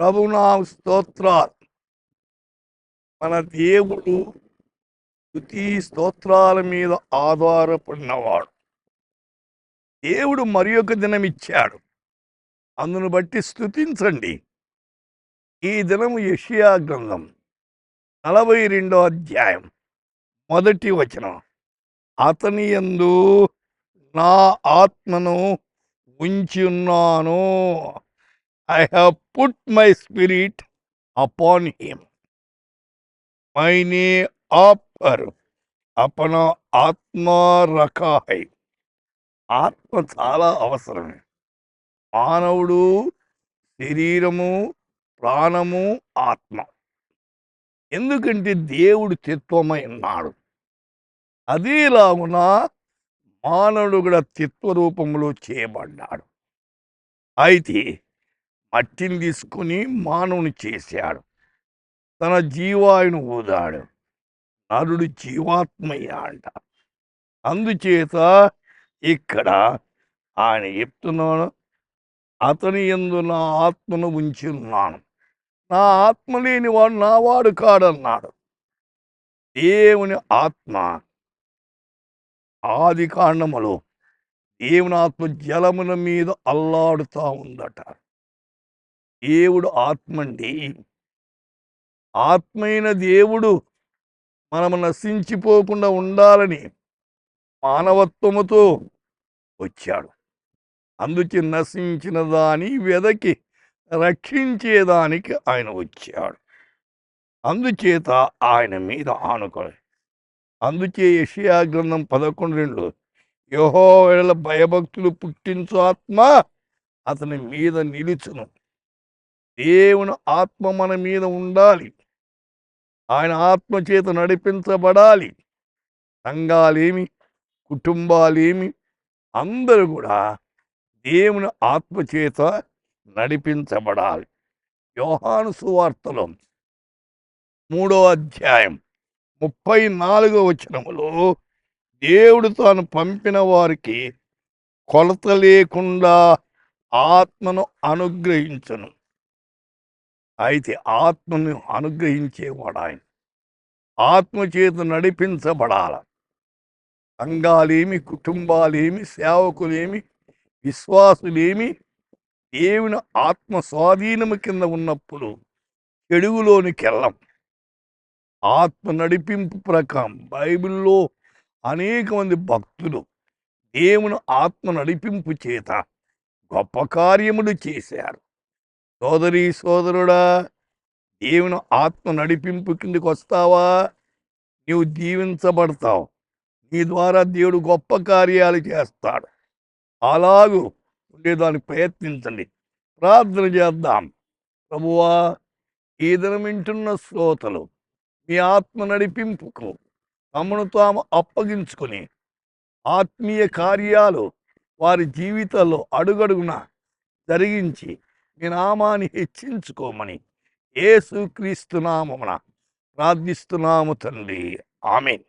ప్రభునామ స్తోత్రాలు. మన దేవుడు స్తుతి స్తోత్రాల మీద ఆధారపడినవాడు. దేవుడు మరి ఒక దినం ఇచ్చాడు, అందును బట్టి స్తుతించండి. ఈ దినము యెషయా గ్రంథం 42వ అధ్యాయం 1వ వచనం. అతని యందు నా ఆత్మను ఉంచి ఉన్నాను. I have put my spirit upon him. मैंने आप पर अपना आत्मा रखा है. ఆత్మ చాలా అవసరమే. మానవుడు శరీరము, ప్రాణము, ఆత్మ. ఎందుకంటే దేవుడు తత్వమై ఉన్నాడు. అదేలాగున మానవుడు కూడా తత్వ రూపంలో చేయబడ్డాడు. అయితే మట్టిని తీసుకుని మానవుని చేశాడు, తన జీవాయును ఊదాడు. నరుడు జీవాత్మయ్య అంట. అందుచేత ఇక్కడ ఆయన చెప్తున్నాను, అతని యందు నా ఆత్మను ఉంచి ఉన్నాను. నా ఆత్మ లేనివాడు నావాడు కాడన్నాడు. దేవుని ఆత్మ ఆది కాండములో దేవుని ఆత్మ జలముల మీద అల్లాడుతూ ఉందట. దేవుడు ఆత్మండి. ఆత్మైన దేవుడు మనము నశించిపోకుండా ఉండాలని మానవత్వముతో వచ్చాడు. అందుచే నశించిన దాని వెదకి రక్షించేదానికి ఆయన వచ్చాడు. అందుచేత ఆయన మీద ఆనుకొని, అందుచే యెషయా గ్రంథం 11:2 యెహోవా భయభక్తులు పుట్టించు ఆత్మ అతని మీద నిలుచును. దేవుని ఆత్మ మన మీద ఉండాలి. ఆయన ఆత్మ చేత నడిపించబడాలి. సంఘాలేమి, కుటుంబాలేమి, అందరూ కూడా దేవుని ఆత్మ చేత నడిపించబడాలి. యోహాను సువార్తలో 3వ అధ్యాయం 34వ వచనములో దేవుడు తాను పంపిన వారికి కొలత లేకుండా ఆత్మను అనుగ్రహించును. అయితే ఆత్మను అనుగ్రహించేవాడు ఆయన. ఆత్మ చేత నడిపించబడాల. సంఘాలేమి, కుటుంబాలేమి, సేవకులేమి, విశ్వాసులేమి దేవుని ఆత్మ స్వాధీనము కింద ఉన్నప్పుడు చెడుగులోనికి వెళ్ళం. ఆత్మ నడిపింపు ప్రకారం బైబిల్లో అనేక మంది భక్తులు దేవుని ఆత్మ నడిపింపు చేత గొప్ప కార్యములు చేశారు. సోదరీ సోదరుడా, దేవుని ఆత్మ నడిపింపు కిందకి వస్తావా, నీవు దీవించబడతావు. నీ ద్వారా దేవుడు గొప్ప కార్యాలు చేస్తాడు. అలాగూ ఉండేదానికి ప్రయత్నించండి. ప్రార్థన చేద్దాం. ప్రభువా, ఈ దినం వింటున్న శ్రోతలు మీ ఆత్మ నడిపింపుకు తమను తాము అప్పగించుకొని ఆత్మీయ కార్యాలు వారి జీవితాల్లో అడుగడుగున జరిగించి మీ నామాన్ని హెచ్చించుకోమని యేసుక్రీస్తు నామమున ప్రార్థిస్తున్నాము తండ్రి. ఆమేన్.